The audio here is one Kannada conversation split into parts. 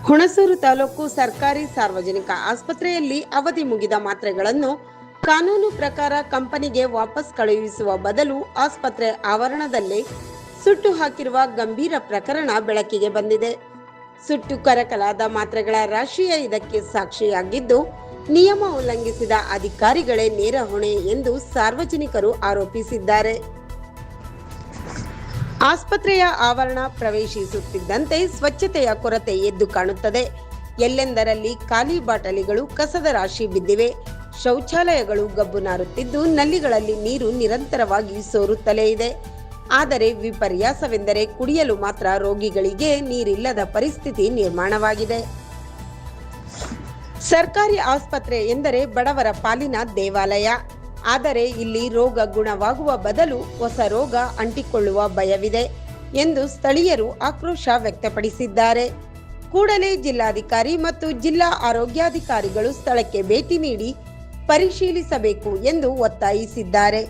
ಹುಣಸೂರು ತಾಲೂಕು ಸರ್ಕಾರಿ ಸಾರ್ವಜನಿಕ ಆಸ್ಪತ್ರೆಯಲ್ಲಿ ಅವಧಿ ಮುಗಿದ ಮಾತ್ರೆಗಳನ್ನು ಕಾನೂನು ಪ್ರಕಾರ ಕಂಪನಿಗೆ ವಾಪಸ್ ಕಳುಹಿಸುವ ಬದಲು ಆಸ್ಪತ್ರೆ ಆವರಣದಲ್ಲೇ ಸುಟ್ಟು ಹಾಕಿರುವ ಗಂಭೀರ ಪ್ರಕರಣ ಬೆಳಕಿಗೆ ಬಂದಿದೆ. ಸುಟ್ಟು ಕರಕಲಾದ ಮಾತ್ರೆಗಳ ರಾಶಿಯ ಇದಕ್ಕೆ ಸಾಕ್ಷಿಯಾಗಿದ್ದು, ನಿಯಮ ಉಲ್ಲಂಘಿಸಿದ ಅಧಿಕಾರಿಗಳೇ ನೇರ ಹೊಣೆ ಎಂದು ಸಾರ್ವಜನಿಕರು ಆರೋಪಿಸಿದ್ದಾರೆ. ಆಸ್ಪತ್ರೆಯ ಆವರಣ ಪ್ರವೇಶಿಸುತ್ತಿದ್ದಂತೆ ಸ್ವಚ್ಛತೆಯ ಕೊರತೆ ಎದ್ದು ಕಾಣುತ್ತದೆ. ಎಲ್ಲೆಂದರಲ್ಲಿ ಖಾಲಿ ಬಾಟಲಿಗಳು, ಕಸದ ರಾಶಿ ಬಿದ್ದಿವೆ. ಶೌಚಾಲಯಗಳು ಗಬ್ಬು ನಾರುತ್ತಿದ್ದು, ನಲ್ಲಿಗಳಲ್ಲಿ ನೀರು ನಿರಂತರವಾಗಿ ಸೋರುತ್ತಲೇ ಇದೆ. ಆದರೆ ವಿಪರ್ಯಾಸವೆಂದರೆ ಕುಡಿಯಲು ಮಾತ್ರ ರೋಗಿಗಳಿಗೆ ನೀರಿಲ್ಲದ ಪರಿಸ್ಥಿತಿ ನಿರ್ಮಾಣವಾಗಿದೆ. ಸರ್ಕಾರಿ ಆಸ್ಪತ್ರೆ ಎಂದರೆ ಬಡವರ ಪಾಲಿನ ದೇವಾಲಯ. ಆದರೆ ಇಲ್ಲಿ ರೋಗ ಗುಣವಾಗುವ ಬದಲು ಹೊಸ ರೋಗ ಅಂಟಿಕೊಳ್ಳುವ ಭಯವಿದೆ ಎಂದು ಸ್ಥಳೀಯರು ಆಕ್ರೋಶ ವ್ಯಕ್ತಪಡಿಸಿದ್ದಾರೆ. ಕೂಡಲೇ ಜಿಲ್ಲಾಧಿಕಾರಿ ಮತ್ತು ಜಿಲ್ಲಾ ಆರೋಗ್ಯಾಧಿಕಾರಿಗಳು ಸ್ಥಳಕ್ಕೆ ಭೇಟಿ ನೀಡಿ ಪರಿಶೀಲಿಸಬೇಕು ಎಂದು ಒತ್ತಾಯಿಸಿದ್ದಾರೆ.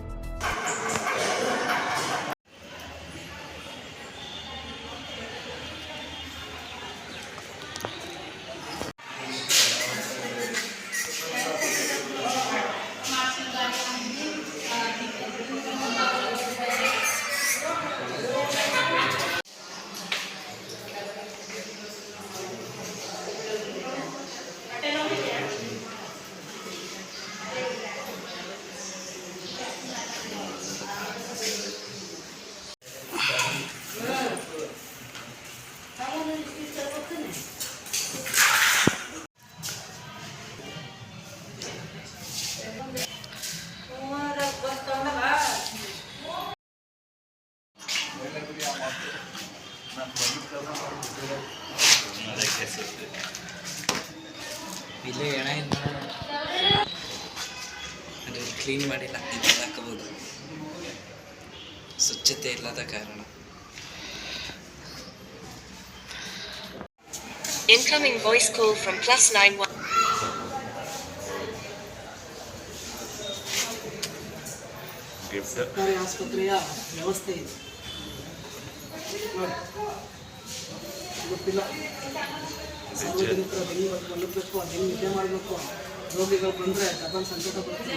ಇಲ್ಲೇ ಎಣ ಕ್ಲೀನ್ ಮಾಡಿಲ್ಲ, ಇದನ್ನು ಹಾಕಬಹುದು. ಸ್ವಚ್ಛತೆ ಇಲ್ಲದ ಕಾರಣ. Incoming voice call from +91. ಸರ್ಕಾರಿ ಆಸ್ಪತ್ರೆಯ ವ್ಯವಸ್ಥೆ ಇದೆ, ಗೊತ್ತಿಲ್ಲ. ಸಾರ್ವಜನಿಕರ ಬೆನ್ನು ಮಲಗಬೇಕು, ಅದನ್ನು ನಿದ್ದೆ ಮಾಡಬೇಕು. ರೋಗಿಗಳು ಬಂದರೆ ಡಬಲ್ ಸಂಕಟ ಬರ್ತದೆ.